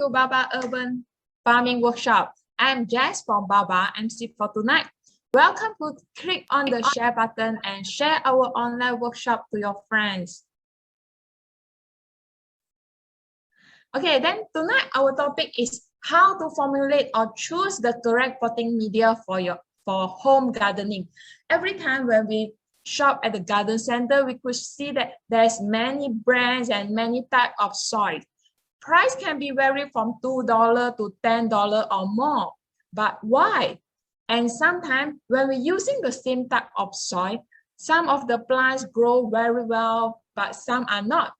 to Baba Urban Farming Workshop. I'm Jess from Baba MC for tonight. Welcome to click on the share button and share our online workshop to your friends. Okay, then tonight our topic is how to formulate or choose the correct potting media for home gardening. Every time when we shop at the garden center, we could see that there's many brands and many types of soil. Price can be vary from $2 to $10 or more. But why? And sometimes when we're using the same type of soil, some of the plants grow very well, but some are not.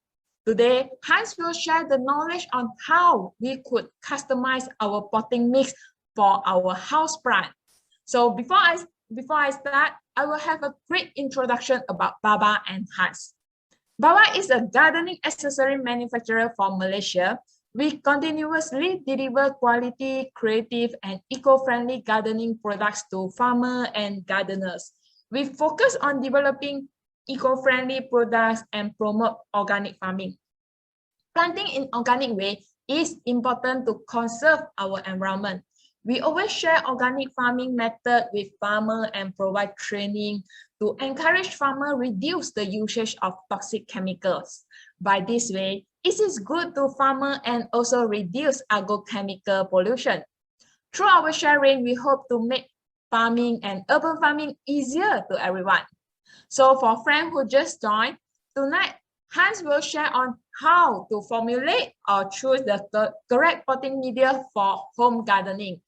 Today, Hans will share the knowledge on how we could customize our potting mix for our house plant. So before I start, I will have a quick introduction about Baba and Hans. Baba is a gardening accessory manufacturer from Malaysia. We continuously deliver quality, creative, and eco-friendly gardening products to farmers and gardeners. We focus on developing eco-friendly products and promote organic farming. Planting in organic way is important to conserve our environment. We always share organic farming method with farmers and provide training to encourage farmers reduce the usage of toxic chemicals. By this way, it is good to farmers and also reduce agrochemical pollution. Through our sharing, we hope to make farming and urban farming easier to everyone. So for friends who just joined, tonight, Hans will share on how to formulate or choose the correct potting media for home gardening.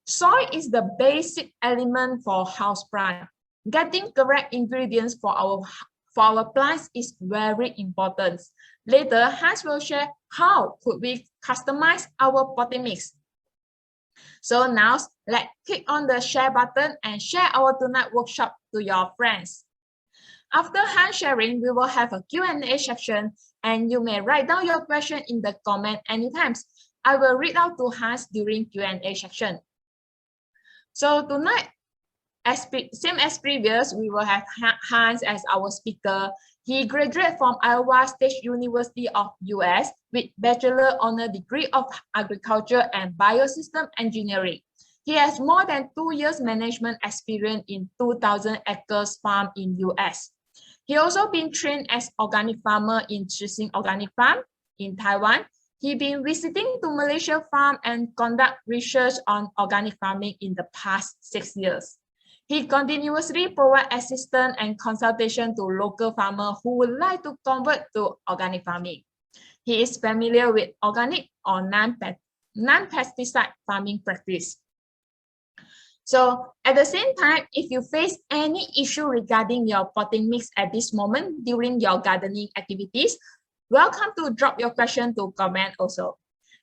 Soil is the basic element for houseplant. Getting correct ingredients for our plants is very important. Later, Hans will share how could we customize our potting mix. So now, let's click on the share button and share our tonight workshop to your friends. After Hans sharing, we will have a Q&A section and you may write down your question in the comment anytime. I will read out to Hans during Q&A section. So tonight, same as previous, we will have Hans as our speaker. He graduated from Iowa State University of US with Bachelor Honor Degree of Agriculture and Biosystem Engineering. He has more than 2 years management experience in 2,000 acres farm in US. He also been trained as organic farmer in Zhixing Organic Farm in Taiwan. He been visiting to Malaysia farm and conduct research on organic farming in the past 6 years. He continuously provide assistance and consultation to local farmers who would like to convert to organic farming. He is familiar with organic or non-pesticide farming practice. So at the same time, if you face any issue regarding your potting mix at this moment during your gardening activities, welcome to drop your question to comment also.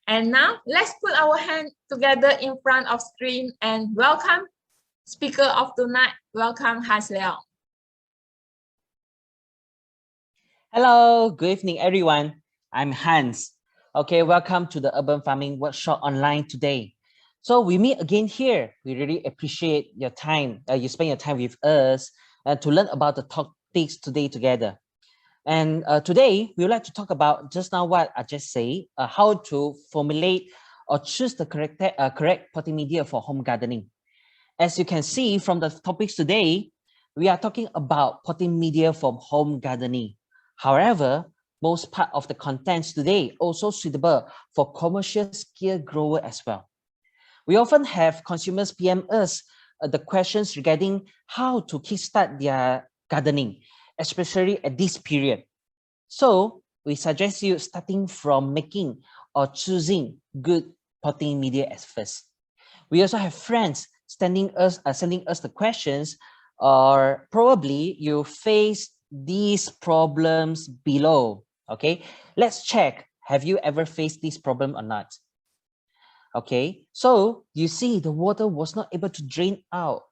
And now let's put our hand together in front of screen and welcome speaker of tonight. Welcome Hans Leong. Hello, good evening everyone. I'm Hans. Okay, welcome to the Urban Farming Workshop online today. So we meet again here. We really appreciate your time. You spend your time with us to learn about the topics today together. And today, we would like to talk about just now what I just said, how to formulate or choose the correct potting media for home gardening. As you can see from the topics today, we are talking about potting media for home gardening. However, most part of the contents today also suitable for commercial scale grower as well. We often have consumers PM us the questions regarding how to kickstart their gardening, especially at this period. So we suggest you starting from making or choosing good potting media at first. We also have friends sending us the questions, or probably you face these problems below. Okay, let's check. Have you ever faced this problem or not? Okay, so you see the water was not able to drain out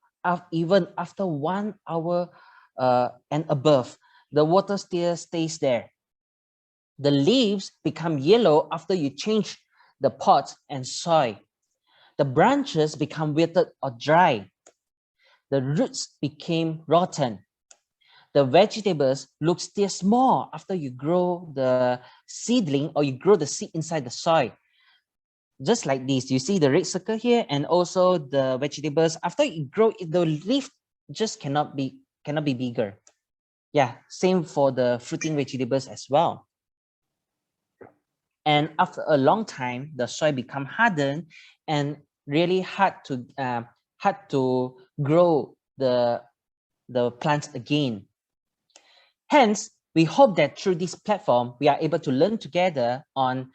even after 1 hour and above. The water still stays there. The leaves become yellow after you change the pot and soil. The branches become withered or dry. The roots became rotten. The vegetables look still small after you grow the seedling or you grow the seed inside the soil. just like this. You see the red circle here, and also the vegetables. After it grow, the leaf just cannot be bigger. Yeah, same for the fruiting vegetables as well. And after a long time, the soil become hardened and really hard to grow the plants again. Hence, we hope that through this platform, we are able to learn together on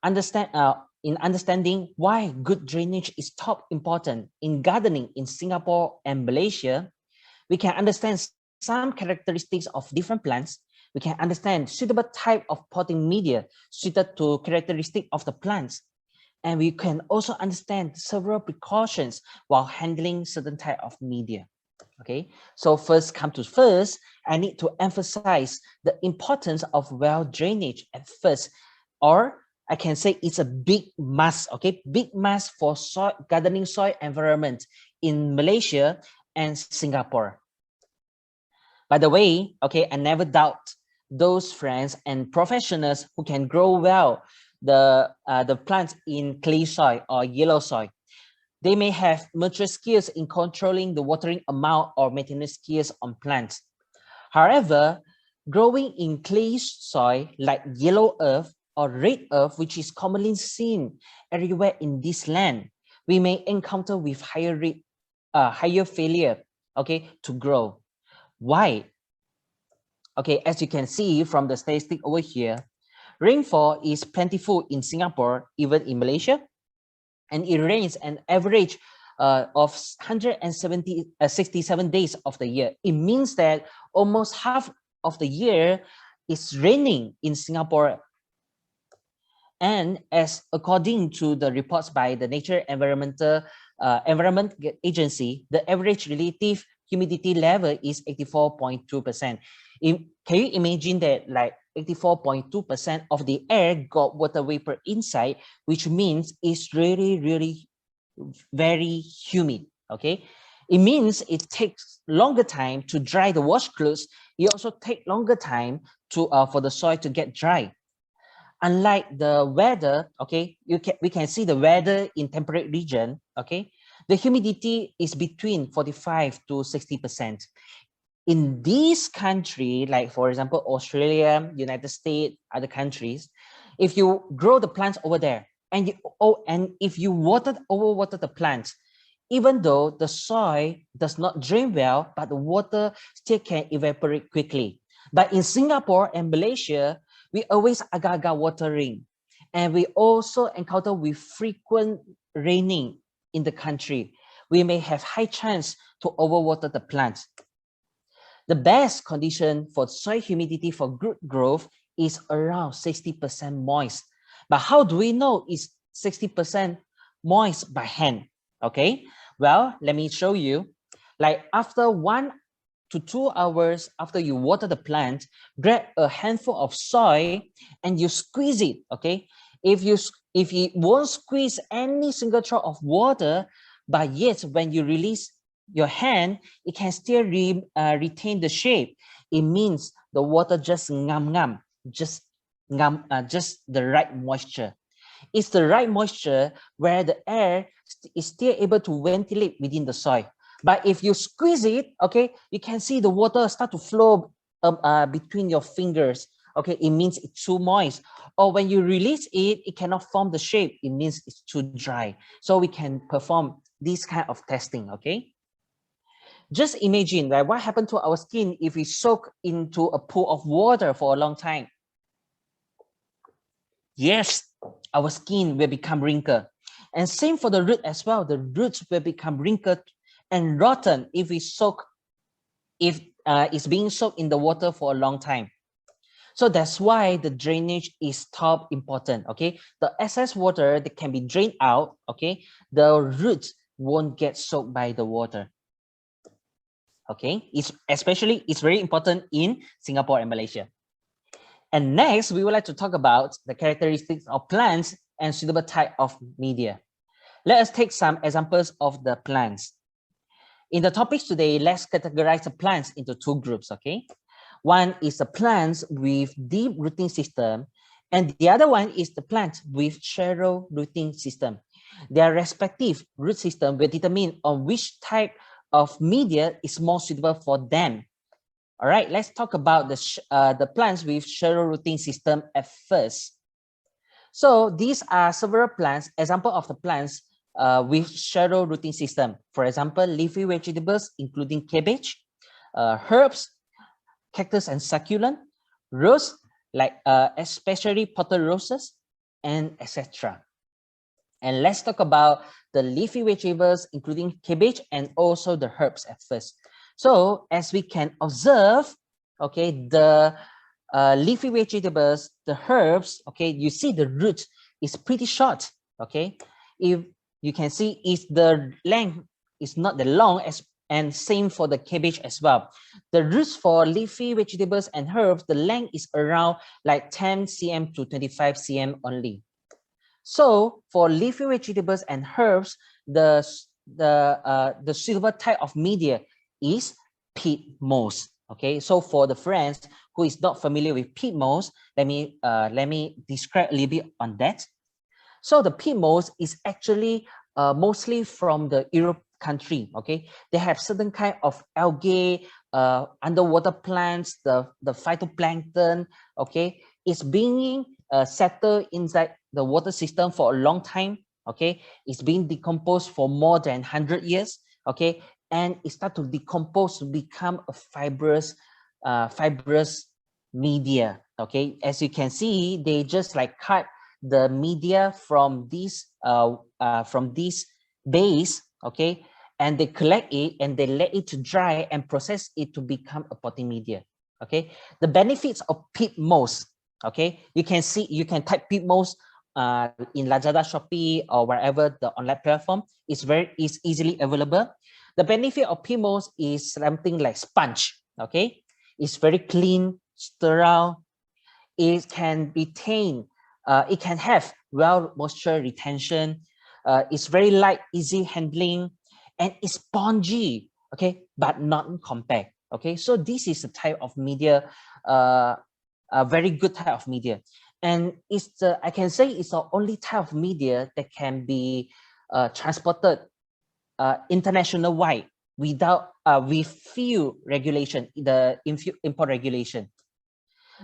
understanding why good drainage is top important in gardening in Singapore and Malaysia. We can understand some characteristics of different plants. We can understand suitable type of potting media suited to characteristic of the plants. And we can also understand several precautions while handling certain type of media. Okay, so first come to first, I need to emphasize the importance of well drainage at first, or I can say it's a big must, okay, big must for gardening soil environment in Malaysia and Singapore. By the way, okay, I never doubt those friends and professionals who can grow well the plants in clay soil or yellow soil. They may have mature skills in controlling the watering amount or maintenance skills on plants. However, growing in clay soil like yellow earth or red earth, which is commonly seen everywhere in this land, we may encounter with higher failure, okay, to grow. Why? Okay, as you can see from the statistic over here, rainfall is plentiful in Singapore, even in Malaysia, and it rains an average of 167 days of the year. It means that almost half of the year is raining in Singapore. And as according to the reports by the Nature Environment Agency, the average relative humidity level is 84.2%. Can you imagine that, like 84.2% of the air got water vapor inside, which means it's really, really very humid, okay? It means it takes longer time to dry the wash clothes. It also takes longer time to for the soil to get dry. Unlike the weather, okay, we can see the weather in temperate region, okay, the humidity is between 45 to 60%. In this country, like for example, Australia, United States, other countries, if you grow the plants over there and if you overwater the plants, even though the soil does not drain well, but the water still can evaporate quickly. But in Singapore and Malaysia, we always agak-agak watering, and we also encounter with frequent raining in the country. We may have high chance to overwater the plants. The best condition for soil humidity for good growth is around 60% moist. But how do we know it's 60% moist by hand? Okay, well, let me show you. Like after 1 to 2 hours after you water the plant, grab a handful of soil and you squeeze it, okay? If it won't squeeze any single drop of water, but yet when you release your hand, it can still retain the shape. It means the water just just the right moisture. It's the right moisture where the air is still able to ventilate within the soil. But if you squeeze it, okay, you can see the water start to flow between your fingers. Okay, it means it's too moist. Or when you release it, it cannot form the shape. It means it's too dry. So we can perform this kind of testing, okay? Just imagine, right, what happened to our skin if we soak into a pool of water for a long time? Yes, our skin will become wrinkled. And same for the root as well. The roots will become wrinkled and rotten if it's being soaked in the water for a long time. So that's why the drainage is top important, okay? The excess water that can be drained out, okay? The roots won't get soaked by the water. Okay, it's very important in Singapore and Malaysia. And next, we would like to talk about the characteristics of plants and suitable type of media. Let us take some examples of the plants. In the topics today, let's categorize the plants into two groups, okay? One is the plants with deep rooting system, And the other one is the plant with shallow rooting system. Their respective root system will determine on which type of media is more suitable for them. All right, let's talk about the plants with shallow rooting system at first. So these are several plants, example of the plants with shallow rooting system. For example, leafy vegetables, including cabbage, herbs, cactus and succulent, rose, like especially potted roses, and etc. And let's talk about the leafy vegetables, including cabbage and also the herbs at first. So as we can observe, okay, the leafy vegetables, the herbs, okay, you see the root is pretty short, okay. If you can see, is the length is not the long as, and same for the cabbage as well. The roots for leafy vegetables and herbs, the length is around like 10 cm to 25 cm only. So for leafy vegetables and herbs, the suitable type of media is peat moss. Okay, so for the friends who is not familiar with peat moss, let me describe a little bit on that. So the peat moss is actually mostly from the Europe country. Okay, they have certain kind of algae, underwater plants, the phytoplankton. Okay, it's being settled inside the water system for a long time. Okay, it's being decomposed for more than 100 years. Okay, and it start to decompose to become a fibrous media. Okay, as you can see, they just like cut the media from this base, okay, and they collect it and they let it to dry and process it to become a potting media. Okay, the benefits of peat moss. Okay, you can see, you can type peat moss in Lazada, Shopee, or wherever the online platform is easily available. The benefit of peat moss is something like sponge. Okay, it's very clean, sterile. It can retain. It can have well moisture retention. It's very light, easy handling, and it's spongy. Okay, but not compact. Okay, so this is the type of media, a very good type of media, and it's the, I can say it's the only type of media that can be transported international wide without with few regulation, the import regulation.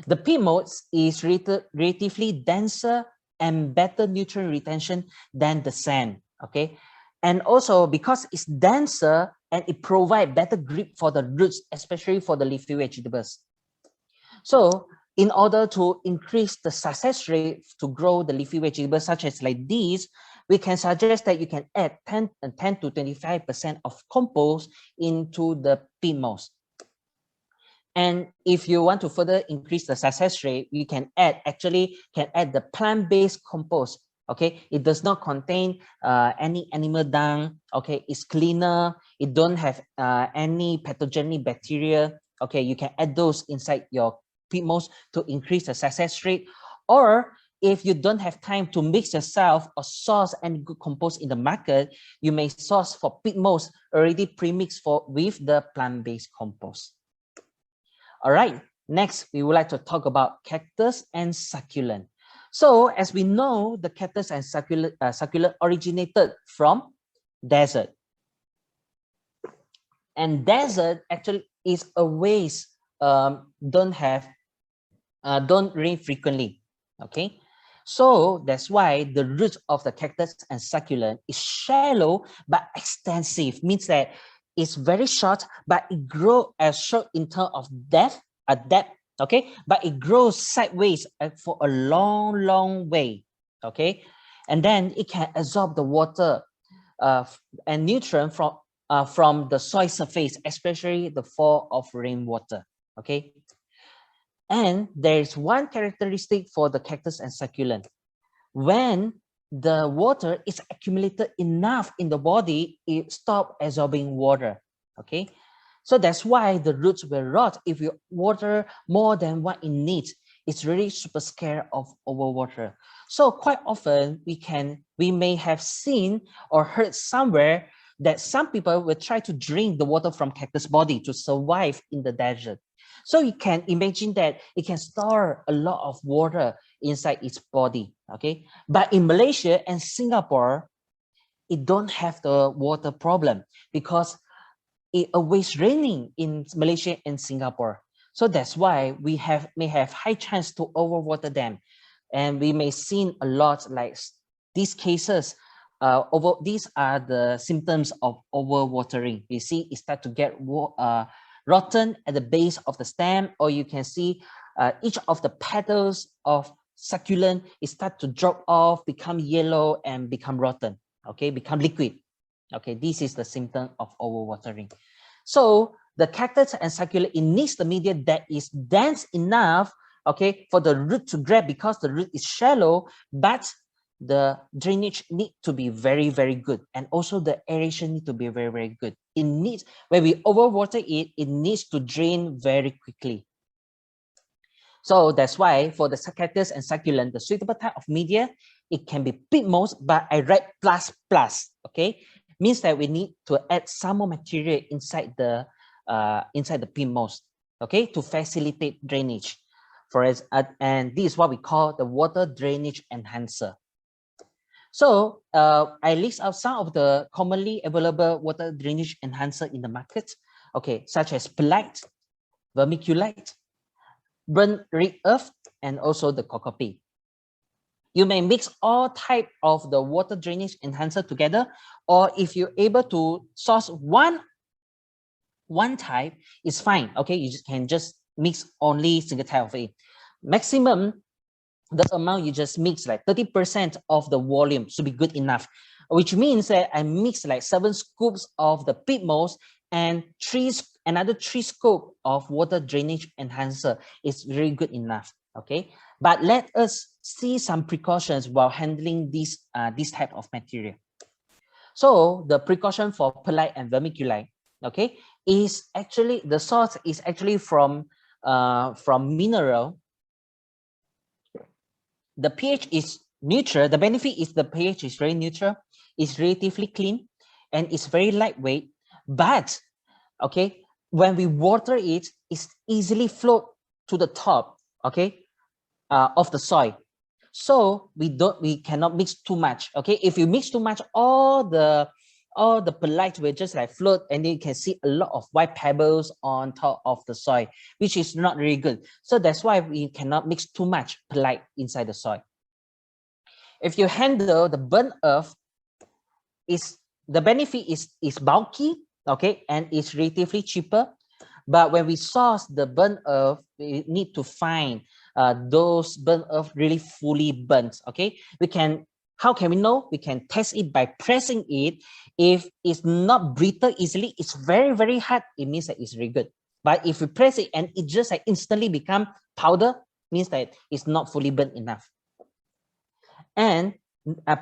The peat moss is relatively denser and better nutrient retention than the sand. Okay, and also because it's denser and it provides better grip for the roots, especially for the leafy vegetables. So in order to increase the success rate to grow the leafy vegetables such as like these, we can suggest that you can add 10 to 25% of compost into the peat moss. And if you want to further increase the success rate, you can add the plant-based compost. Okay, it does not contain any animal dung. Okay, it's cleaner. It don't have any pathogenic bacteria. Okay, you can add those inside your peat moss to increase the success rate. Or if you don't have time to mix yourself or source any good compost in the market, you may source for peat moss already pre-mixed with the plant-based compost. All right, next we would like to talk about cactus and succulent. So as we know, the cactus and succulent originated from desert. And desert actually is a waste, don't rain frequently. Okay, so that's why the roots of the cactus and succulent is shallow but extensive, means that it's very short, but it grows as short in terms of depth, okay, but it grows sideways for a long way. Okay, and then it can absorb the water and nutrient from the soil surface, especially the fall of rainwater. Okay, and there is one characteristic for the cactus and succulent. When the water is accumulated enough in the body, it stops absorbing water. Okay, so that's why the roots will rot if you water more than what it needs. It's really super scared of overwater. So quite often we may have seen or heard somewhere that some people will try to drink the water from cactus body to survive in the desert. So you can imagine that it can store a lot of water inside its body. Okay, but in Malaysia and Singapore, it don't have the water problem because it always raining in Malaysia and Singapore. So that's why we may have high chance to overwater them, and we may see a lot like these cases. These are the symptoms of overwatering. You see, it start to get rotten at the base of the stem, or you can see each of the petals of succulent it start to drop off, become yellow, and become rotten. Okay, become liquid. Okay, this is the symptom of overwatering. So the cactus and succulent, it needs the media that is dense enough, okay, for the root to grab, because the root is shallow, but the drainage need to be very, very good. And also the aeration need to be very, very good. It needs, when we overwater it, it needs to drain very quickly. So that's why for the cactus and succulent, the suitable type of media, it can be pitmoss, but I write plus, okay? Means that we need to add some more material inside the pitmoss, okay, to facilitate drainage. And this is what we call the water drainage enhancer. So I list out some of the commonly available water drainage enhancer in the market, okay, such as perlite, vermiculite, burnt red earth, and also the cocoa. You may mix all type of the water drainage enhancer together, or if you're able to source one type, it's fine. Okay, you can just mix only single type of it. Maximum, the amount you just mix like 30% of the volume should be good enough, which means that I mix like 7 scoops of the pitmoss and another 3 scoops of water drainage enhancer is very good enough. Okay, but let us see some precautions while handling this type of material. So the precaution for perlite and vermiculite, okay, is actually the source is actually from mineral. The pH is neutral. The benefit is the pH is very neutral. It's relatively clean, and it's very lightweight. But okay, when we water it, it's easily float to the top, okay, of the soil. So we cannot mix too much. Okay, if you mix too much, all the perlite will just like float, and you can see a lot of white pebbles on top of the soil, which is not really good. So that's why we cannot mix too much perlite inside the soil. If you handle the burnt earth, the benefit is bulky, okay, and it's relatively cheaper. But when we source the burnt earth, we need to find those burnt earth really fully burnt. Okay, how can we know? We can test it by pressing it. If it's not brittle easily, it's very, very hard, it means that it's very good. But if we press it and it just like instantly become powder, means that it's not fully burnt enough. And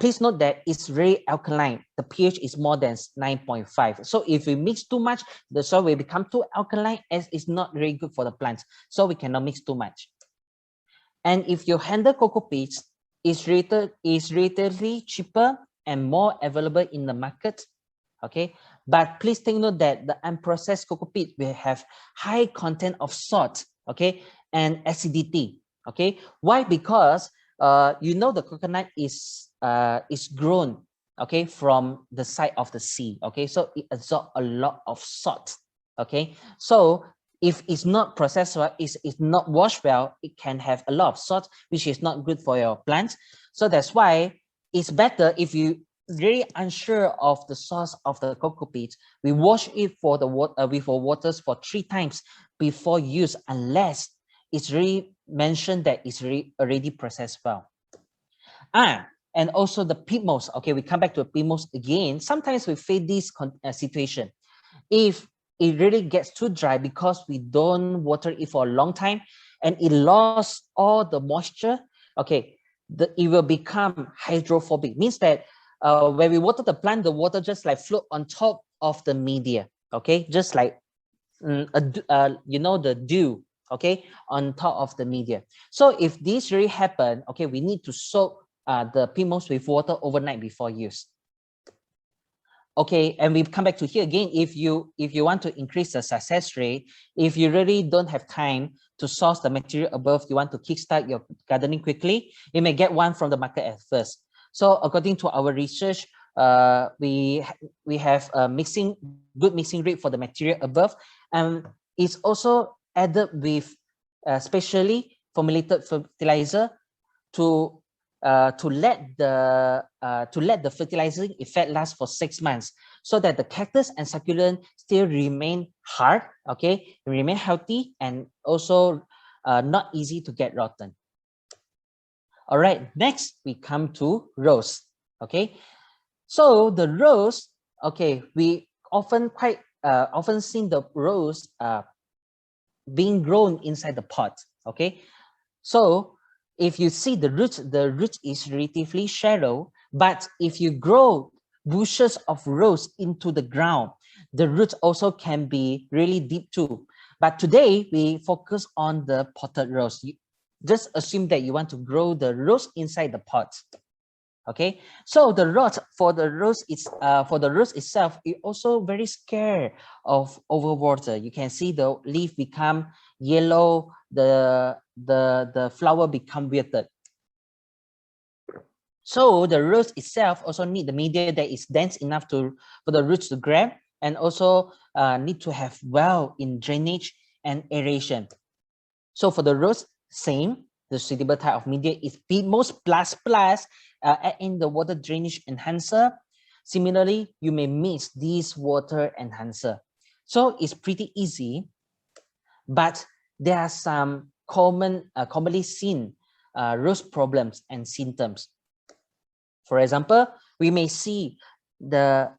please note that it's very alkaline. The pH is more than 9.5. So if we mix too much, the soil will become too alkaline, as it's not very good for the plants. So we cannot mix too much. And if you handle cocoa peats, it's relatively cheaper and more available in the market. Okay, but please take note that the unprocessed cocoa peat will have high content of salt, okay, and acidity. Okay, why? Because you know, the coconut is grown, okay, from the side of the sea. Okay, so it absorbs a lot of salt. Okay, so if it's not processed well, it's not washed well, it can have a lot of salt, which is not good for your plants. So that's why it's better, if you really unsure of the source of the cocoa peat, we wash it for the waters for 3 times before use, unless it's really mentioned that it's already processed well. And also the pitmoss. Okay, we come back to pitmoss again. Sometimes we face this situation. If it really gets too dry because we don't water it for a long time and it lost all the moisture, okay, it will become hydrophobic. Means that when we water the plant, the water just like float on top of the media, okay, just like you know, the dew, okay, on top of the media. So if this really happen, okay, we need to soak the pitmoss with water overnight before use. Okay, and we come back to here again. If you want to increase the success rate, if you really don't have time to source the material above, you want to kickstart your gardening quickly, you may get one from the market at first. So according to our research, we have a good mixing rate for the material above, and it's also added with specially formulated fertilizer to let the fertilizing effect last for 6 months, so that the cactus and succulent still remain hard, okay, remain healthy, and also not easy to get rotten. All right, next we come to rose. Okay, so the rose, okay, we often seen the rose being grown inside the pot. Okay, so if you see the root is relatively shallow, but if you grow bushes of rose into the ground, the roots also can be really deep too. But today we focus on the potted rose. Just assume that you want to grow the rose inside the pot. Okay, so the rot for the rose itself, it also very scared of overwater. You can see the leaf become yellow, the flower become wilted. So the rose itself also need the media that is dense enough for the roots to grab, and also need to have well in drainage and aeration. So for the rose, same. The suitable type of media is PMOS++, add in the water drainage enhancer. Similarly, you may mix this water enhancer. So it's pretty easy, but there are some commonly seen rose problems and symptoms. For example, we may see the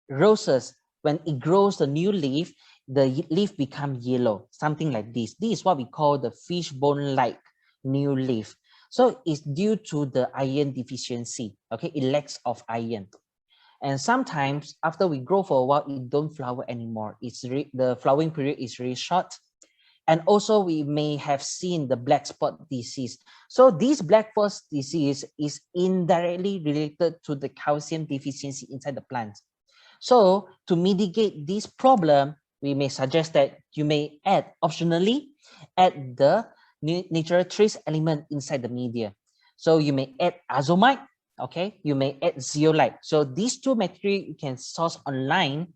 roses, when it grows the new leaf, the leaf become yellow, something like this. This is what we call the fishbone-like new leaf. So it's due to the iron deficiency. Okay, it lacks of iron. And sometimes after we grow for a while, it don't flower anymore. The flowering period is really short. And also we may have seen the black spot disease. So this black spot disease is indirectly related to the calcium deficiency inside the plant. So to mitigate this problem, we may suggest that you may optionally add the natural trace element inside the media. So you may add azomite, okay, you may add zeolite. So these two materials you can source online.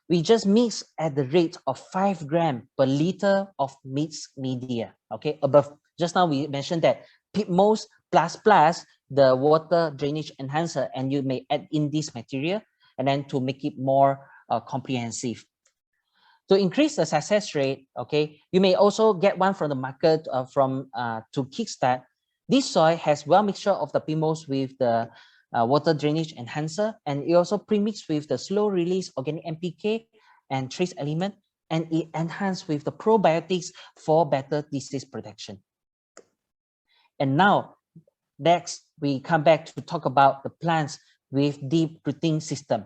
We just mix at the rate of 5 grams per liter of mixed media. Okay, above, just now we mentioned that PMOS++, the water drainage enhancer, and you may add in this material, and then to make it more comprehensive. To increase the success rate, okay, you may also get one from the market to kickstart. This soil has well mixture of the PMOS with the water drainage enhancer, and it also premixed with the slow release organic NPK and trace element, and it enhanced with the probiotics for better disease protection. And now, next, we come back to talk about the plants with deep rooting system.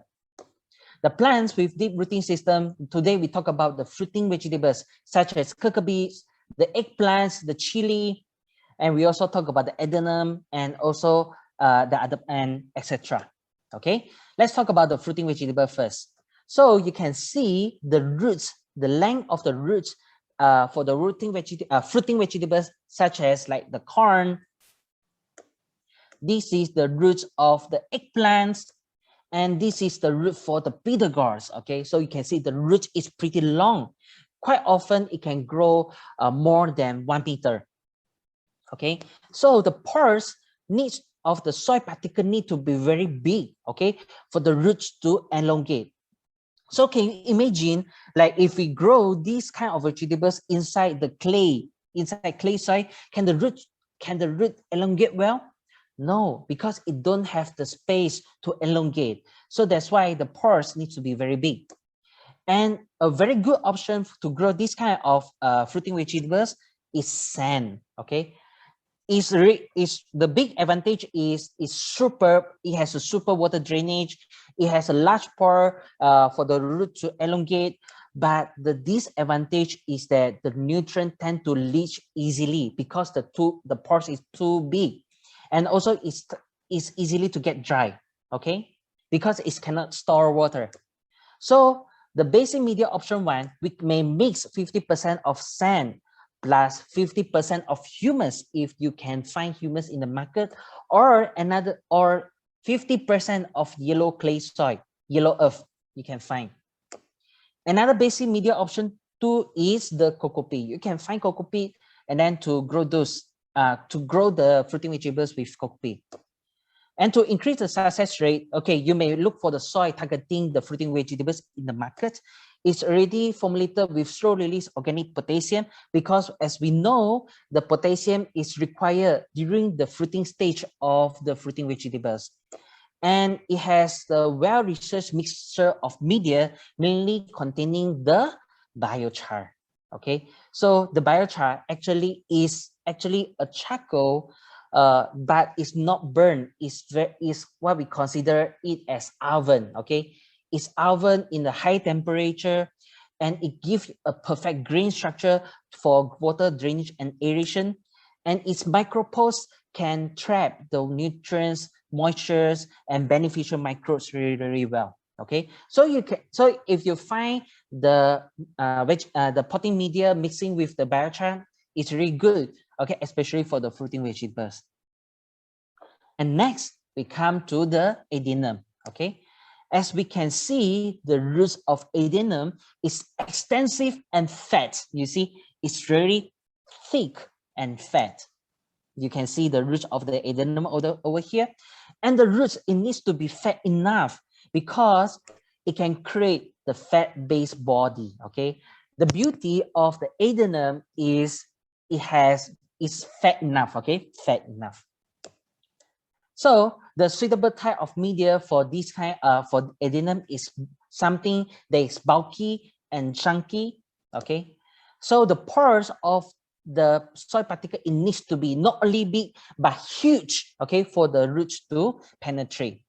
The plants with deep rooting system, today we talk about the fruiting vegetables such as cucurbits, the eggplants, the chili, and we also talk about the adenum and also the other, and etc. Okay, let's talk about the fruiting vegetable first. So you can see the roots, the length of the roots for the fruiting vegetables such as like the corn. This is the roots of the eggplants, and this is the root for the bitter gourds. Okay, so you can see the root is pretty long. Quite often it can grow more than 1 meter. Okay, so the pores of the soil particle need to be very big, okay, for the roots to elongate. So can you imagine, like if we grow these kind of vegetables inside the clay soil, can the root elongate well? No, because it don't have the space to elongate. So that's why the pores need to be very big. And a very good option to grow this kind of fruiting vegetables is sand. Okay, the big advantage is superb. It has a super water drainage. It has a large pore for the root to elongate. But the disadvantage is that the nutrient tend to leach easily because the pores is too big, and also it's easily to get dry. Okay, because it cannot store water. So the basic media option 1, we may mix 50% of sand plus 50% of humus if you can find humus in the market, or 50% of yellow clay soil, yellow earth you can find. Another basic media option 2 is the cocoa peat. You can find cocoa peat and then to grow the fruiting vegetables with cocoa peat. And to increase the success rate, okay, you may look for the soil targeting the fruiting vegetables in the market. It's already formulated with slow release organic potassium, because as we know, the potassium is required during the fruiting stage of the fruiting vegetables. And it has the well-researched mixture of media, mainly containing the biochar. Okay, so the biochar actually is a charcoal, but it's not burned. Is what we consider it as oven. Okay, it's oven in a high temperature, and it gives a perfect grain structure for water drainage and aeration. And its micropores can trap the nutrients, moistures, and beneficial microbes really, really well. Okay, so if you find the potting media mixing with the biochar, it's really good. Okay, especially for the fruiting vegetables. And next, we come to the adenum. Okay, as we can see, the roots of adenum is extensive and fat. You see, it's really thick and fat. You can see the roots of the adenum over here. And the roots, it needs to be fat enough because it can create the fat-based body, okay? The beauty of the adenum is it's fat enough, okay? Fat enough. So the suitable type of media for this kind for adenum is something that is bulky and chunky, okay? So the pores of the soil particle, it needs to be not only big but huge, okay, for the roots to penetrate.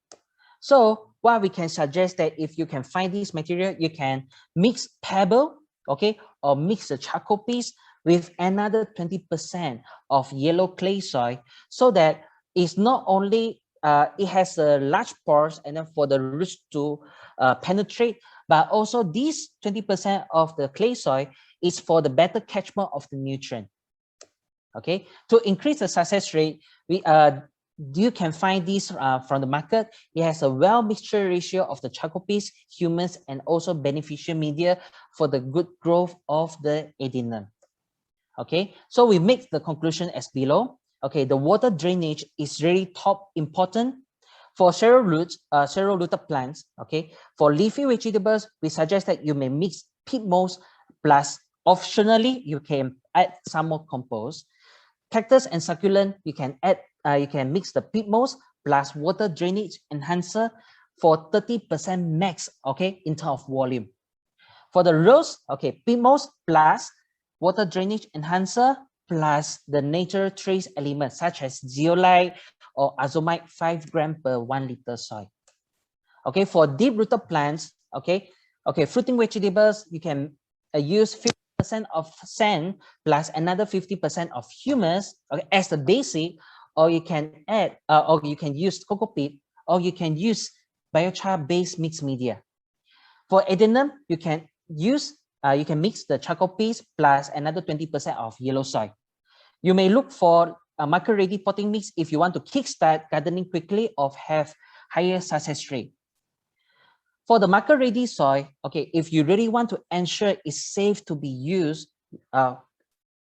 So what we can suggest that if you can find this material, you can mix pebble, okay, or mix the charcoal piece with another 20% of yellow clay soil, so that it's not only it has a large pores and then for the roots to penetrate, but also this 20% of the clay soil is for the better catchment of the nutrient. Okay, to increase the success rate, you can find this from the market. It has a well mixture ratio of the charcoal piece, humus, and also beneficial media for the good growth of the adenum. Okay, so we make the conclusion as below. Okay, the water drainage is really top important for several rooted plants. Okay, for leafy vegetables, we suggest that you may mix peat moss plus optionally you can add some more compost. Cactus and succulent, you can add, you can mix the peat moss plus water drainage enhancer for 30% max, okay, in terms of volume. For the rose, okay, peat moss plus water drainage enhancer plus the nature trace elements such as zeolite or azomite 5 grams per 1 liter soil. Okay, for deep rooted plants, okay, fruiting vegetables, you can use 50% of sand plus another 50% of humus, okay, as the basic, or you can add, or you can use cocoa peat, or you can use biochar based mixed media. For adenum, you can use, you can mix the charcoal piece plus another 20% of yellow soil. You may look for a market ready potting mix if you want to kickstart gardening quickly or have higher success rate. For the market ready soil, okay, if you really want to ensure it's safe to be used,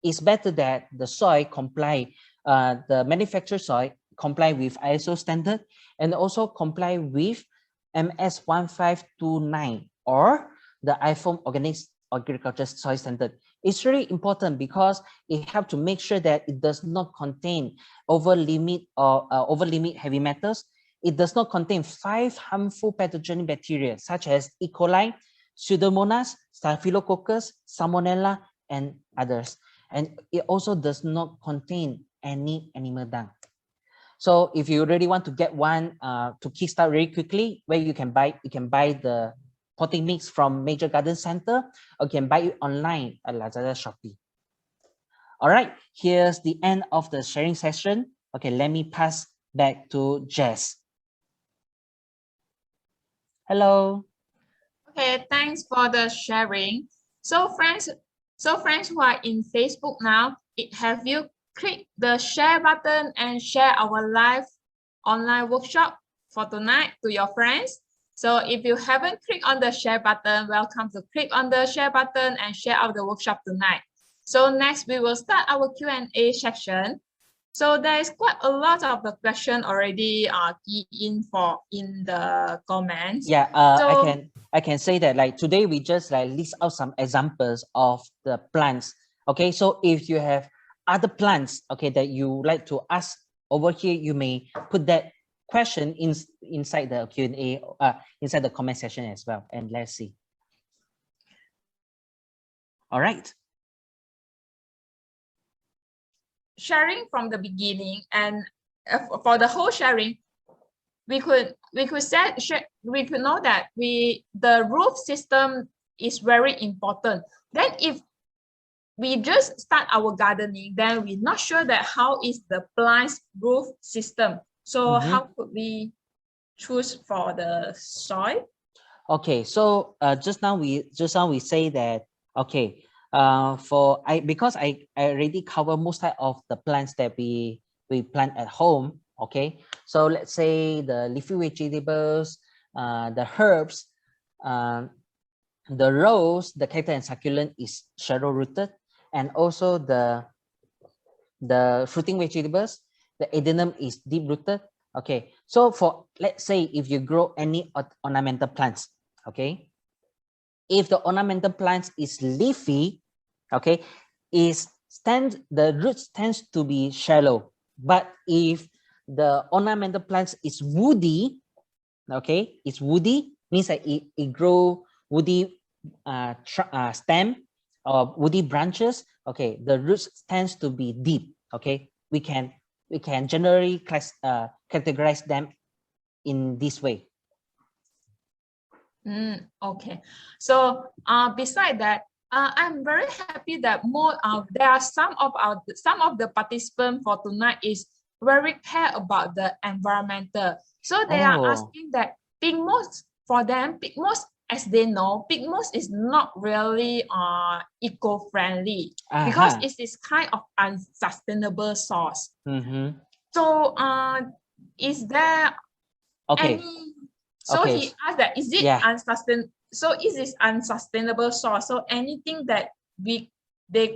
it's better that the soil comply, the manufactured soil comply with ISO standard and also comply with MS 1529 or the IFOAM Organic Agriculture Soil Standard. It's really important because it helps to make sure that it does not contain over limit heavy metals. It does not contain 5 harmful pathogenic bacteria such as E. coli, Pseudomonas, Staphylococcus, Salmonella, and others. And it also does not contain any animal dung. So if you really want to get one to kickstart very quickly, where you can buy the potting mix from major garden center, or you can buy it online at Lazada, Shopee. All right, here's the end of the sharing session. Okay, let me pass back to Jess. Hello. Okay, thanks for the sharing. So friends who are in Facebook now, have you clicked the share button and share our live online workshop for tonight to your friends? So if you haven't clicked on the share button, welcome to click on the share button and share out the workshop tonight. So next we will start our Q&A section. So there is quite a lot of the question already key in the comments. Yeah, So I can say that like today we just like list out some examples of the plants. Okay, so if you have other plants, okay, that you like to ask over here, you may put that question inside the Q&A, inside the comment section as well. And let's see. All right. sharing from the beginning, and for the whole sharing, we could know that the roof system is very important. Then if we just start our gardening, then we're not sure that how is the plant's roof system. So how could we choose for the soil? Okay, so just now we say that okay, because I already cover most type of the plants that we plant at home. Okay, so let's say the leafy vegetables, the herbs, the rose, the cactus and succulent is shallow rooted, and also the fruiting vegetables, the adenum is deep rooted. Okay, so for let's say if you grow any ornamental plants, okay, if the ornamental plants is leafy, okay, the roots tends to be shallow. But if the ornamental plants is woody, okay, it's woody means that it grow woody stem or woody branches. Okay, the roots tends to be deep. Okay, we can generally categorize them in this way. Okay, so beside that, I'm very happy that there are some of the participants for tonight is very care about the environmental. So they are asking that pig moss, for them, pig moss, as they know, pig moss is not really eco-friendly because it is kind of unsustainable source. So is there any? So he asked that is it unsustainable? So is this unsustainable source? So anything that they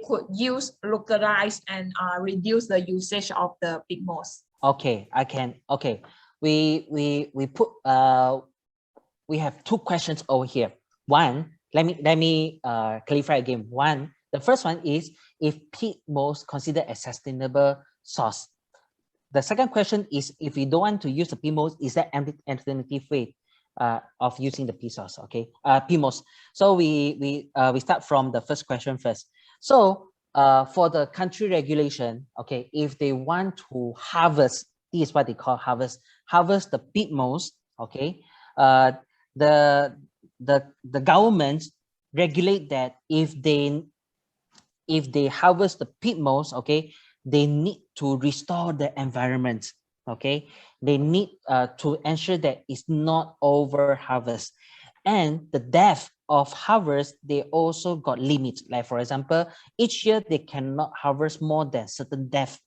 could use localize and reduce the usage of the pig moss. Okay, I can. Okay, we put we have two questions over here. One, let me clarify again. One, the first one is if pig moss considered a sustainable source. The second question is if we don't want to use the pig moss, is there any alternative way of using the pig moss? Okay, pig moss. So we start from the first question first. So for the country regulation, okay, if they want to harvest, this is what they call harvest the pig moss. Okay, the government regulate that if they harvest the pig moss, okay, they need to restore the environment. Okay, they need to ensure that it's not over harvest, and the depth of harvest they also got limits. Like for example, each year they cannot harvest more than certain depth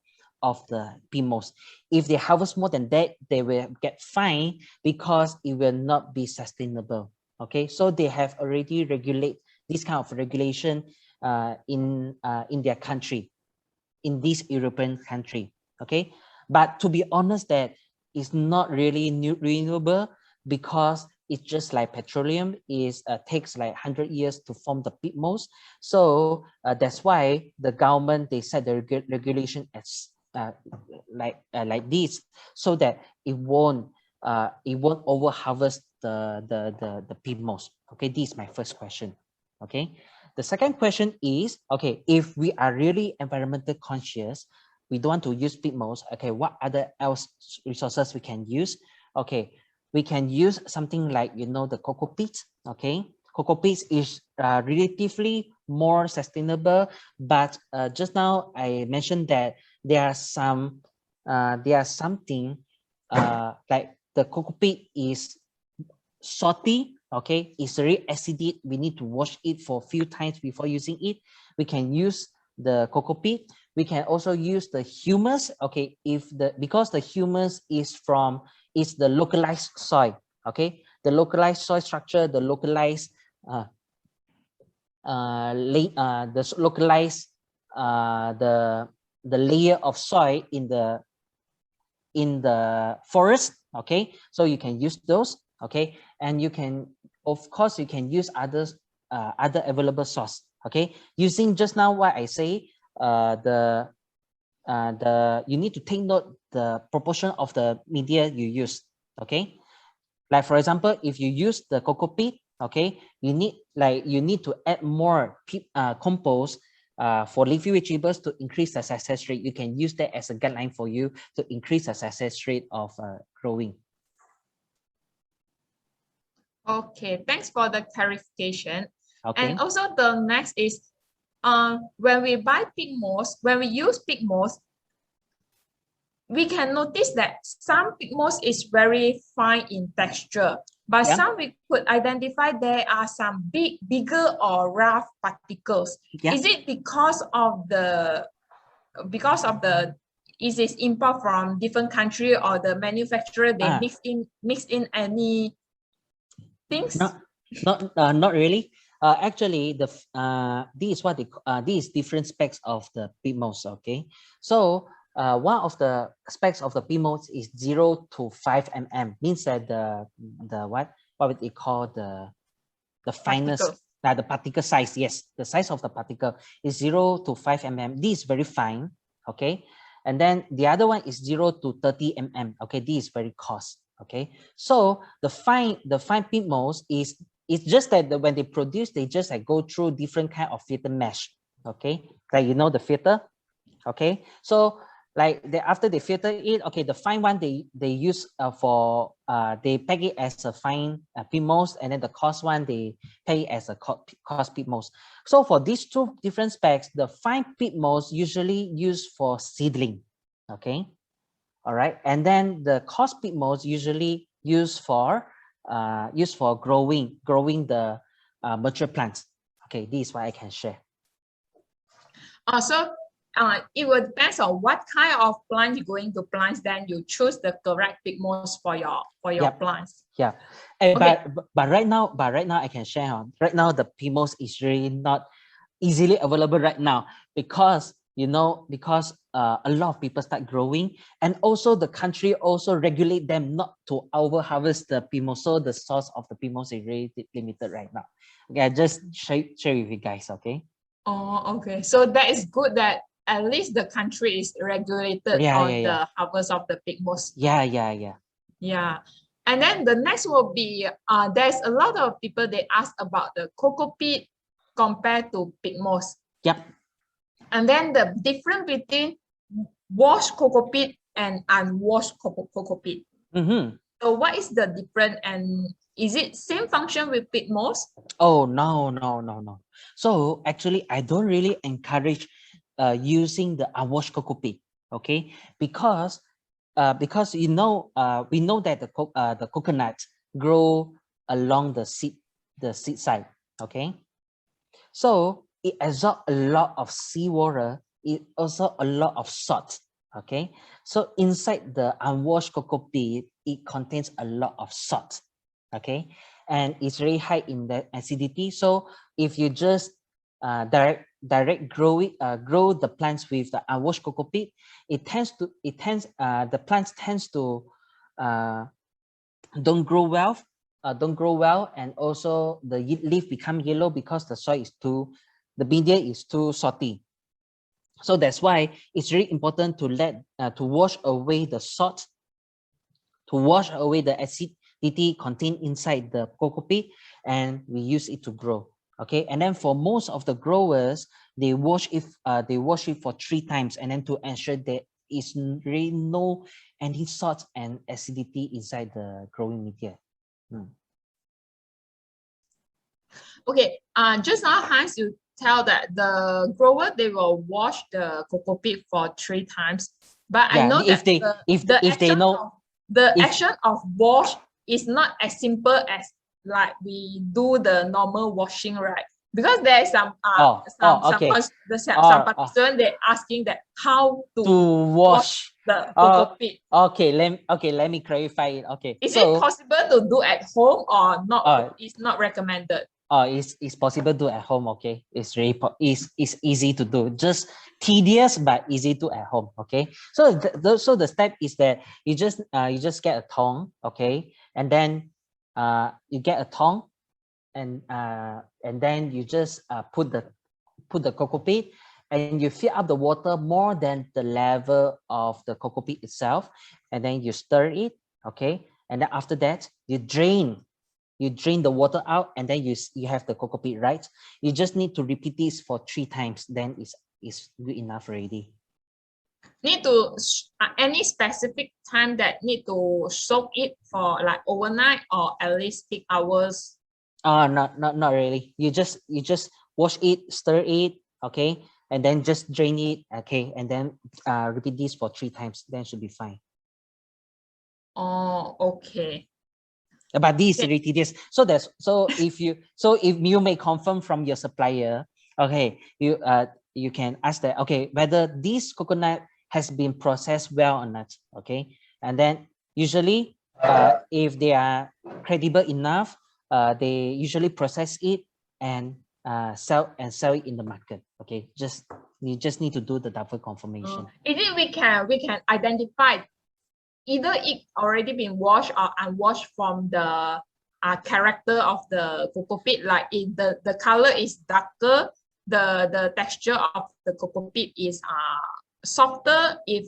of the pig moss. If they harvest more than that, they will get fined because it will not be sustainable. Okay, so they have already regulate this kind of regulation in their country, in this European country. Okay, but to be honest, that is not really renewable because it's just like petroleum is takes like 100 years to form the pig moss. So that's why the government they set the regulation as like this, so that it won't over harvest the pig moss. Okay, this is my first question. Okay, the second question is, okay, if we are really environmental conscious, we don't want to use pig moss. Okay, what other else resources we can use? Okay, we can use something like, you know, the cocoa peat. Okay, cocoa peat is relatively more sustainable, but just now I mentioned that there are something like the cocoa peat is salty, okay, it's very acidic. We need to wash it for a few times before using it. We can use the cocoa peat. We can also use the humus, okay, because the humus is the localized soil, okay, the localized soil structure, the localized localized the layer of soil in the forest, okay, so you can use those, okay, and you can, of course, you can use other available source, okay, using just now what I say, you need to take note the proportion of the media you use, okay, like for example, if you use the cocoa peat, okay, you need to add more compost for leafy vegetables to increase the success rate. You can use that as a guideline for you to increase the success rate of growing. Okay, thanks for the clarification. Okay. And also the next is when we buy pig moss, when we use pig moss, we can notice that some pig moss is very fine in texture, but some we could identify there are some bigger or rough particles. Is it because of the is this import from different country, or the manufacturer they mix in any things? Not really. Actually, this is what these different specs of the pig moss. Okay, so one of the specs of the pig moss is 0 to 5 mm. Means that the what would they call the finest, the particle size. Yes, the size of the particle is 0 to 5 mm. This is very fine. Okay, and then the other one is 0 to 30 mm. Okay, this is very coarse. Okay, so the fine pig moss is, it's just that when they produce, they just like go through different kind of filter mesh. Okay, like you know the filter. Okay, so like after they filter it, okay, the fine one they use for they pack it as a fine pig moss, and then the coarse one they pack it as a coarse pig moss. So for these two different specs, the fine pig moss usually used for seedling. Okay, all right, and then the coarse pig moss usually used for growing the mature plants. Okay, this is what I can share. So it will depend on what kind of plant you're going to plant, then you choose the correct pig moss for your plants. Yeah, okay. but right now I can share. Right now the pig moss is really not easily available right now, because a lot of people start growing, and also the country also regulate them not to over harvest the pig moss, so the source of the pig moss is really limited right now. Okay, I just share with you guys. Okay. Oh, okay. So that is good that at least the country is regulated on the harvest of the pig moss. Yeah. And then the next will be there's a lot of people they ask about the cocoa peat compared to pig moss. Yep. And then the difference between washed cocoa peat and unwashed cocoa peat. So what is the difference, and is it same function with pig moss? Oh, no. So actually, I don't really encourage using the unwashed cocoa peat. Okay, because we know that the coconut grow along the seed side. Okay, so it absorbs a lot of seawater. It also a lot of salt. Okay, so inside the unwashed cocoa peat, it contains a lot of salt. Okay, and it's very high in the acidity. So if you just direct grow the plants with the unwashed cocoa peat, the plants tends to don't grow well, and also the leaf become yellow because the media is too salty. So that's why it's really important to wash away the salt, to wash away the acidity contained inside the cocoa peat, and we use it to grow. Okay, and then for most of the growers, they wash it for 3 times, and then to ensure there is really no any salt and acidity inside the growing media. Okay, just now Hans, you tell that the grower they will wash the cocoa peat for 3 times, but I know that if they know the action of wash it's not as simple as like we do the normal washing, right? Because there is some Okay. some participants they asking that how To to wash the cocoa pit. let me clarify it. Okay, Is so it possible to do at home or not? It's not recommended. It's possible to do at home. Okay, it's really it's easy to do, just tedious but easy to at home. Okay, so the step is that you just get a tongue. Okay, and then you get a tongue, and then you just put the cocoa peat, and you fill up the water more than the level of the cocoa peat itself, and then you stir it. Okay, and then after that you drain the water out, and then you have the cocoa peat, right? You just need to repeat this for 3 times, then it's good enough already. Need to any specific time that need to soak it for like overnight or at least 8 hours? Not really. You just wash it, stir it, okay, and then just drain it, okay, and then repeat this for 3 times, then should be fine. Oh, okay. But this is really tedious. So if you may confirm from your supplier, okay, you can ask that, okay, whether this coconut has been processed well or not, okay, and then usually if they are credible enough, they usually process it and sell it in the market. Okay, you just need to do the double confirmation. Is it we can identify either it already been washed or unwashed from the character of the cocoa peat, like if the color is darker, the texture of the cocoa peat is softer if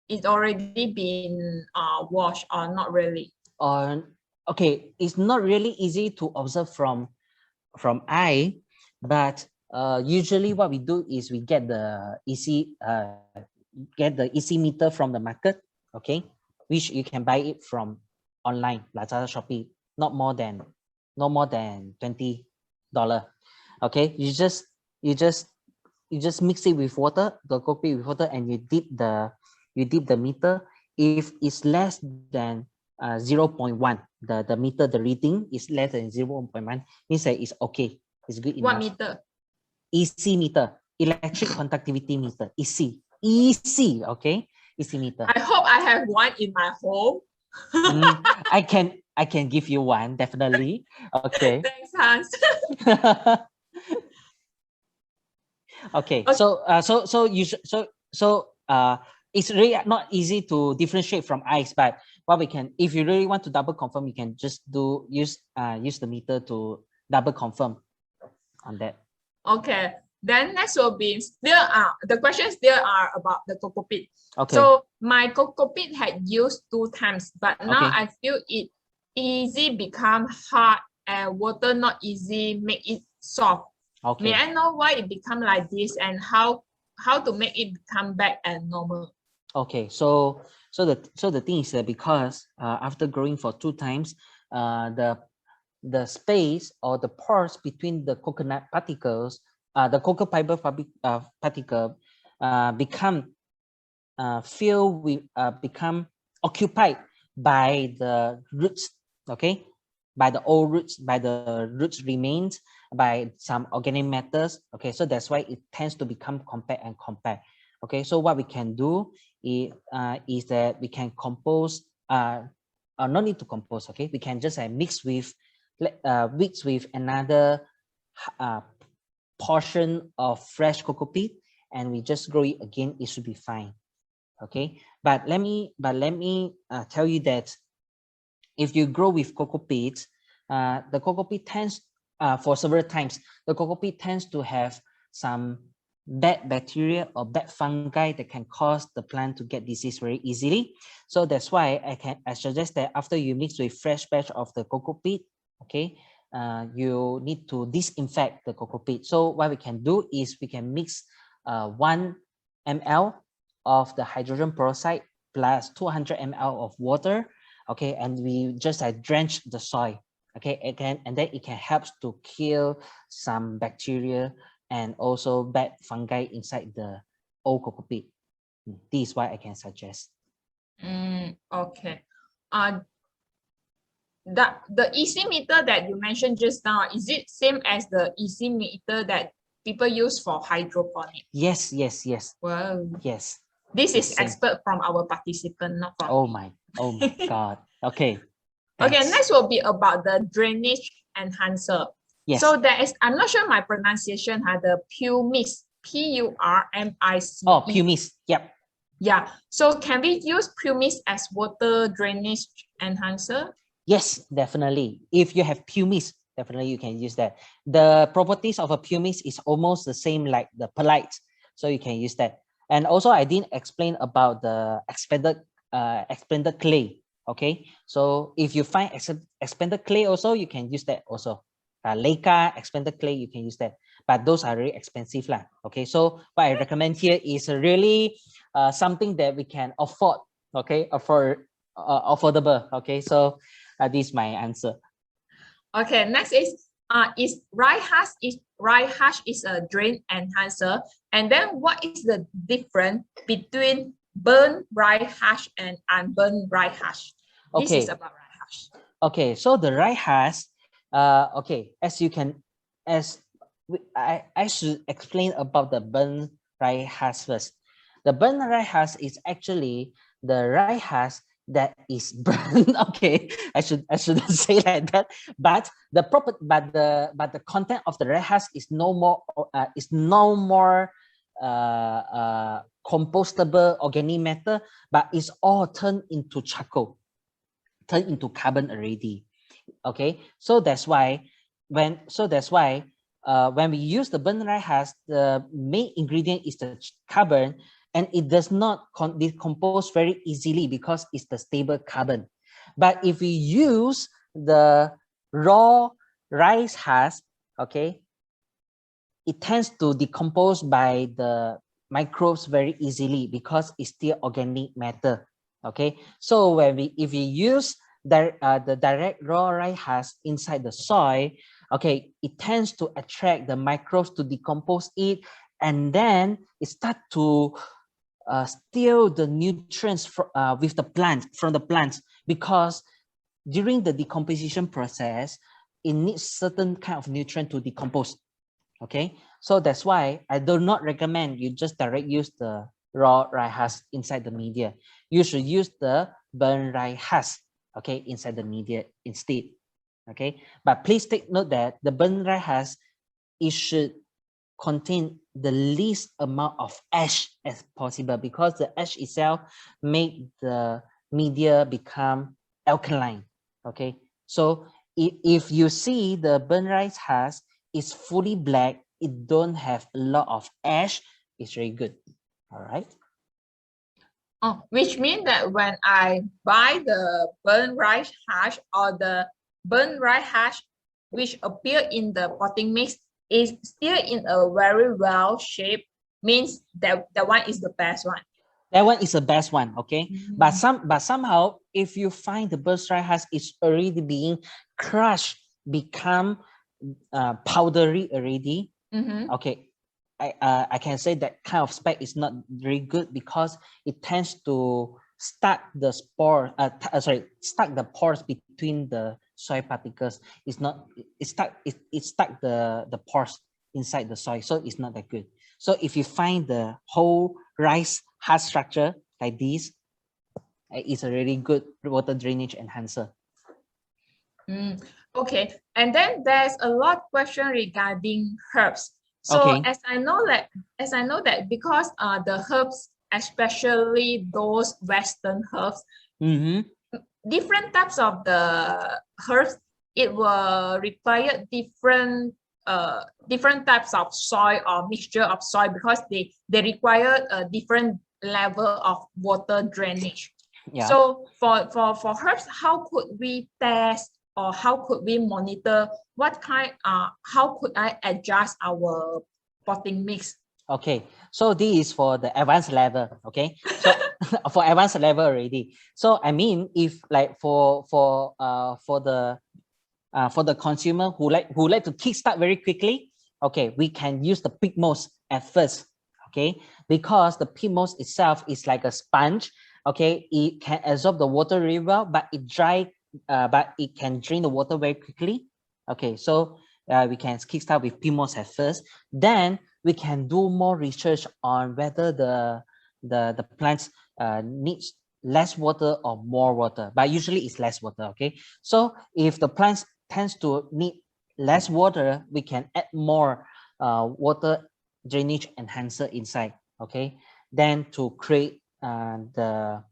it's already been washed, or not really? Okay, it's not really easy to observe from eye, but usually what we do is we get the EC meter from the market, okay, which you can buy it from online, Lazada, Shopee, not more than $20. Okay, you just mix it with water, the coffee with water, and you dip the meter. If it's less than 0.1, the meter, the reading is less than 0.1, means that it's okay, it's good enough. What meter? EC meter, electric conductivity meter, EC, okay, EC meter. I hope I have one in my home. I can give you one, definitely. Okay. Thanks, Hans. Okay, so it's really not easy to differentiate from ice, but what we can, if you really want to double confirm, you can just use the meter to double confirm on that. Okay, then next will be still the questions still are about the cocoa peat. Okay. So my cocoa peat had used 2 times, but now Okay. I feel it easy become hard and water not easy make it soft. Okay. May I know why it become like this and how to make it come back and normal? Okay, so the thing is that because after growing for 2 times, the space or the pores between the coconut particles, the cocoa fiber particle become become occupied by the roots, okay, by the old roots, by the roots remains, by some organic matters. Okay, so that's why it tends to become compact. Okay, so what we can do is that we can compose, no need to compose, okay, we can just mix with another portion of fresh cocoa peat, and we just grow it again, it should be fine. Okay, but let me tell you that if you grow with cocoa peat, the cocoa peat tends for several times, the cocoa peat tends to have some bad bacteria or bad fungi that can cause the plant to get disease very easily. So that's why I suggest that after you mix with fresh batch of the cocoa peat, okay, you need to disinfect the cocoa peat. So what we can do is we can mix 1 ml of the hydrogen peroxide plus 200 ml of water, okay, and we just drench the soil, okay, and then it can help to kill some bacteria and also bad fungi inside the old cocoa peat. This is what I can suggest. Okay. the EC meter that you mentioned just now, is it same as the EC meter that people use for hydroponic? Yes, yes, yes, Wow. yes. This It's is same. expert from our participant, not from Oh me. oh my God. Okay, Okay, thanks. next will be about the drainage enhancer. Yes. So there is, I'm not sure my pronunciation, the pumice, P-U-R-M-I-C-E. Oh, pumice. Yep. Yeah. So can we use pumice as water drainage enhancer? Yes, definitely. If you have pumice, definitely you can use that. The properties of a pumice is almost the same like the perlite, so you can use that. And also, I didn't explain about the expanded clay. Okay, so if you find expanded clay, also you can use that also. Leica expanded clay, you can use that, but those are really expensive lah. Okay, so what I recommend here is really something that we can afford. Okay, affordable. Okay, so this is my answer. Okay, next is rye hash is a drain enhancer, and then what is the difference between burnt rye hash and unburnt rye hash? This is about rye hash. Okay, so the rye hash, okay, as you can, I should explain about the burnt rye hash first. The burnt rye hash is actually the rye hash that is burned. Okay, I shouldn't say like that, but the content of the rye hash is no more compostable organic matter, but it's all turned into charcoal, turned into carbon already. Okay, so that's why when we use the burnt rye hash, the main ingredient is the carbon, and it does not decompose very easily because it's the stable carbon. But if we use the raw rice hash, okay, it tends to decompose by the microbes very easily because it's still organic matter. Okay, so if we use the direct raw rice hash inside the soil, okay, it tends to attract the microbes to decompose it, and then it start to steal the nutrients from the plants, because during the decomposition process, it needs certain kind of nutrient to decompose. Okay, so that's why I do not recommend you just direct use the raw rye husk inside the media. You should use the burnt rye husk, okay, inside the media instead. Okay, but please take note that the burnt rye husk, it should contain the least amount of ash as possible, because the ash itself make the media become alkaline. Okay, so if you see the burnt rice husk is fully black, it don't have a lot of ash, it's very good. All right. Oh, which means that when I buy the burnt rice hash or the burnt rice hash which appear in the potting mix is still in a very well shape, means that the one is the best one. That one is the best one, okay? But somehow, if you find the burnt rice husk is already being crushed, become powdery already, okay, I can say that kind of spec is not very good, because it tends to stuck the stuck the pores between the soil particles. It's not, it stuck the pores inside the soil, so it's not that good. So if you find the whole rice husk structure like this, it's a really good water drainage enhancer. Okay, and then there's a lot of question regarding herbs. So okay. as I know that because the herbs, especially those Western herbs, different types of the herbs, it will require different types of soil or mixture of soil, because they require a different level of water drainage. Yeah. So for herbs, how could we test or how could we monitor what kind how could I adjust our potting mix? Okay, so this is for the advanced level. Okay, so for advanced level already. So I mean, if like for the consumer who like to kickstart very quickly, okay, we can use the pig moss at first. Okay, because the pig moss itself is like a sponge. Okay, it can absorb the water really well, but it dry but it can drain the water very quickly. Okay, so we can kickstart with PMOS at first. Then we can do more research on whether the plants needs less water or more water, but usually it's less water. Okay, so if the plants tends to need less water, we can add more water drainage enhancer inside. Okay, then to create to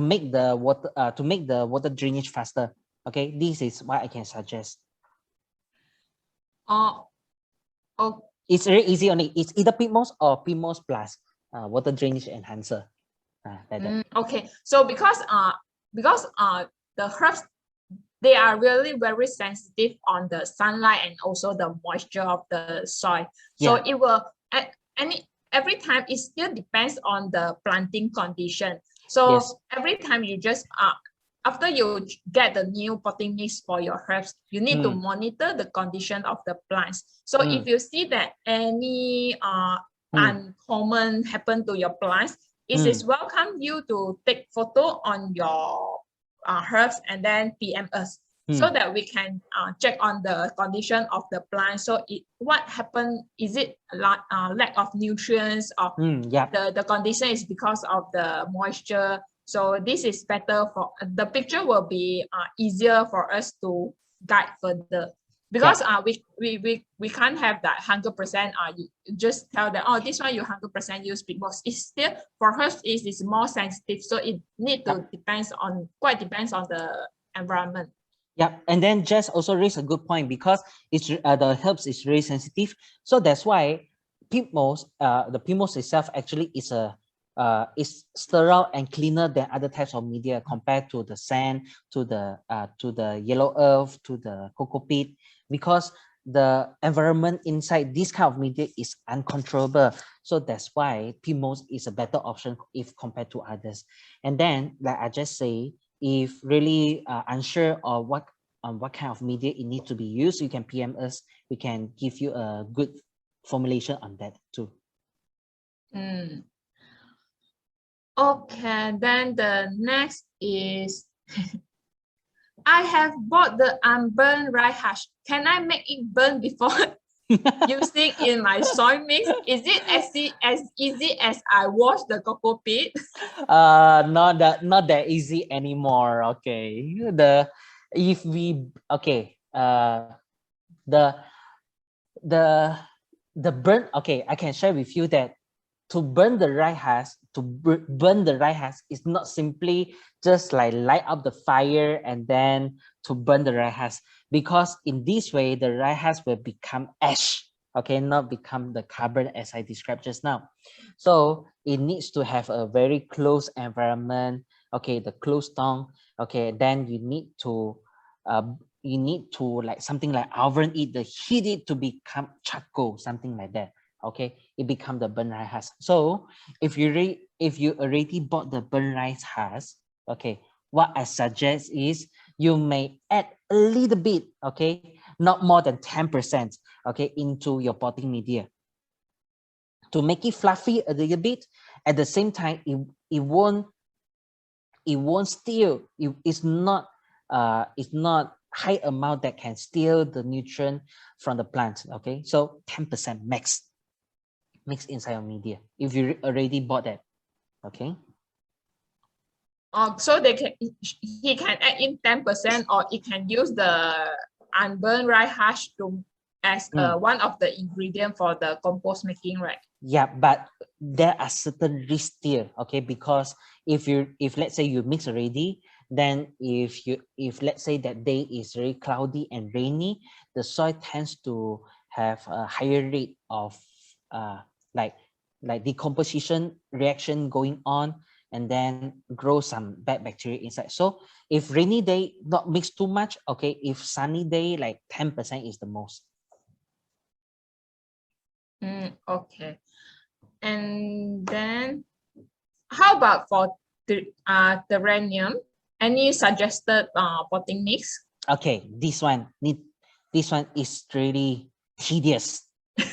make the water drainage faster. Okay, this is what I can suggest. Oh, It's very easy only. It's either PMOS or PMOS plus water drainage enhancer. Like that. okay. So because the herbs, they are really very sensitive on the sunlight and also the moisture of the soil. So Yeah. it will every time it still depends on the planting condition. So Yes. every time you just after you get the new potting mix for your herbs, you need to monitor the condition of the plants. So if you see that any uncommon happen to your plants, it is welcome you to take photo on your herbs and then PM us so that we can check on the condition of the plant. So what happened? Is it lack of nutrients or the condition is because of the moisture? So this is better for the picture will be easier for us to guide further. Because we can't have that 100%. You just tell them, oh, this one you 100% use because it's still for us is more sensitive, so it need to depends on the environment. Yeah, and then Jess also raised a good point because it's the herbs is very sensitive, so that's why PMOS, the PMOS itself actually is sterile and cleaner than other types of media compared to the sand, to the yellow earth, to the cocoa peat, because the environment inside this kind of media is uncontrollable. So that's why PMOS is a better option if compared to others. And then, like I just say, if really unsure of what kind of media it needs to be used, you can PM us. We can give you a good formulation on that too. Okay, then the next is I have bought the unburned rye hash. Can I make it burn before using in my soy mix? Is it as easy as I wash the cocoa peat? Not that easy anymore. Okay, the burn. Okay, I can share with you that to burn the rye husk, is not simply just like light up the fire and then to burn the rye husk, because in this way the rye husk will become ash. Okay, not become the carbon as I described just now. So it needs to have a very close environment. Okay, the closed tongue. Okay, then you need to like something like oven it, the heat it to become charcoal, something like that. Okay, it become the burnt rice husk. So if you already bought the burnt rice husk, okay, what I suggest is you may add a little bit, okay, not more than 10%, okay, into your potting media to make it fluffy a little bit. At the same time, it won't steal. It's not high amount that can steal the nutrient from the plant. Okay, so 10% max mix inside your media if you already bought that. Okay. So he can add in 10%, or it can use the unburned rye hash as one of the ingredient for the compost making, right? Yeah, but there are certain risks still. Okay, because if let's say you mix already, then if let's say that day is very cloudy and rainy, the soil tends to have a higher rate of like decomposition reaction going on, and then grow some bad bacteria inside. So if rainy day, not mix too much. Okay, if sunny day, like 10% is the most. Okay, and then how about for the terrarium? Any suggested potting mix? Okay, this one is really tedious.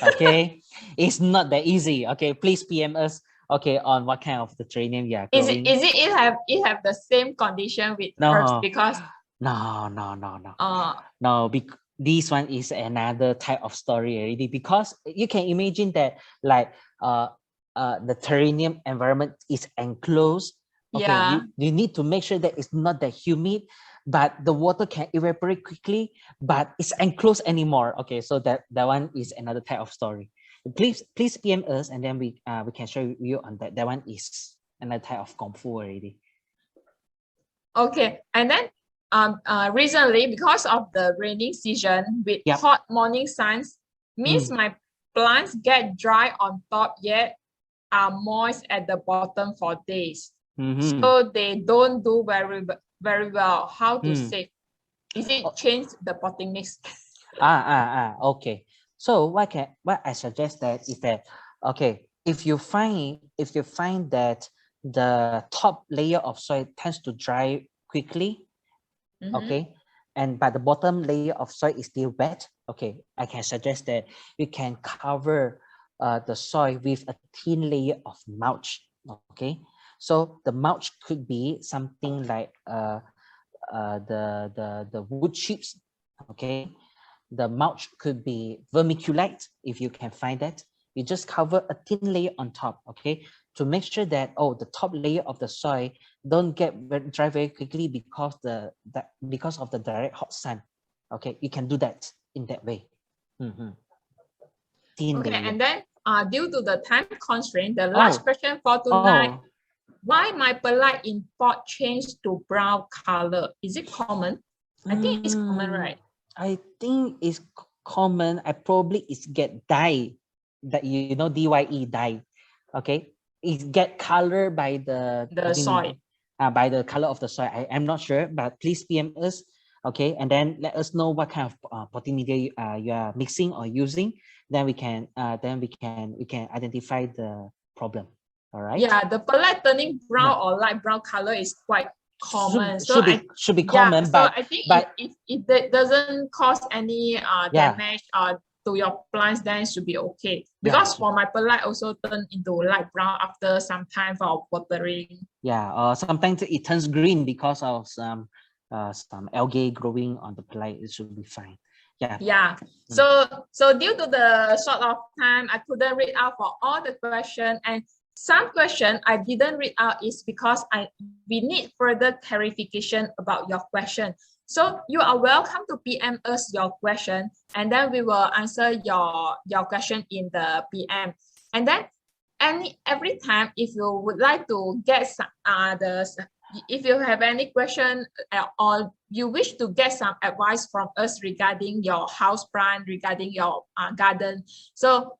Okay, it's not that easy. Okay, please PM us. Okay, on what kind of the terrarium you are growing. Is it have the same condition with herbs? No, Because No, no, no, no. Uh, No, this one is another type of story already, because you can imagine that like the terrarium environment is enclosed. Okay, yeah. you need to make sure that it's not that humid, but the water can evaporate quickly, but it's enclosed anymore. Okay, so that one is another type of story. Please PM us, and then we can show you on that. That one is another type of kung fu already. Okay, and then recently, because of the raining season with Yep. hot morning suns, means my plants get dry on top yet are moist at the bottom for days. So they don't do very well. How to save? Is it change the potting mix? Okay. So what I suggest that is that, okay, if you find that the top layer of soil tends to dry quickly, okay, and but the bottom layer of soil is still wet, okay, I can suggest that you can cover the soil with a thin layer of mulch. Okay, so the mulch could be something like the wood chips. Okay, the mulch could be vermiculite, if you can find that. You just cover a thin layer on top, okay, to make sure that the top layer of the soil don't get dry very quickly because of the direct hot sun. Okay, you can do that in that way. Thin Okay, layer. and then due to the time constraint, the last question for tonight: why my perlite in pot changed to brown color? Is it common? I think it's common, right? I think it's common. I probably it's get dye, that you know, DYE dye. Okay, it get color by the soil. By the color of the soil. I'm not sure, but please PM us. Okay, and then let us know what kind of potting media you are mixing or using. Then we can identify the problem. All right. Yeah, the perlite turning brown or light brown color is quite common. Should be common, so but I think but if that doesn't cause any yeah. damage to your plants, then it should be okay. Because for my perlite also turn into light brown after some time for watering. Yeah, sometimes it turns green because of some algae growing on the perlite. It should be fine. Yeah. Yeah. So due to the short of time, I couldn't read out for all the questions, and some question I didn't read out is because we need further clarification about your question. So you are welcome to PM us your question, and then we will answer your question in the PM. And then every time, if you would like to get some if you have any question or you wish to get some advice from us regarding your house plant, regarding your garden, so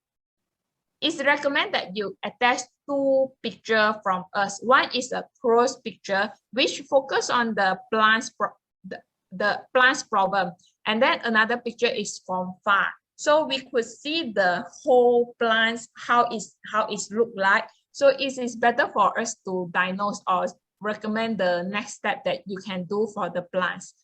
it's recommended that you attach 2 pictures from us. One is a close picture which focus on the plants the plants problem, and then another picture is from far, so we could see the whole plants, how it look like. So it is better for us to diagnose or recommend the next step that you can do for the plants.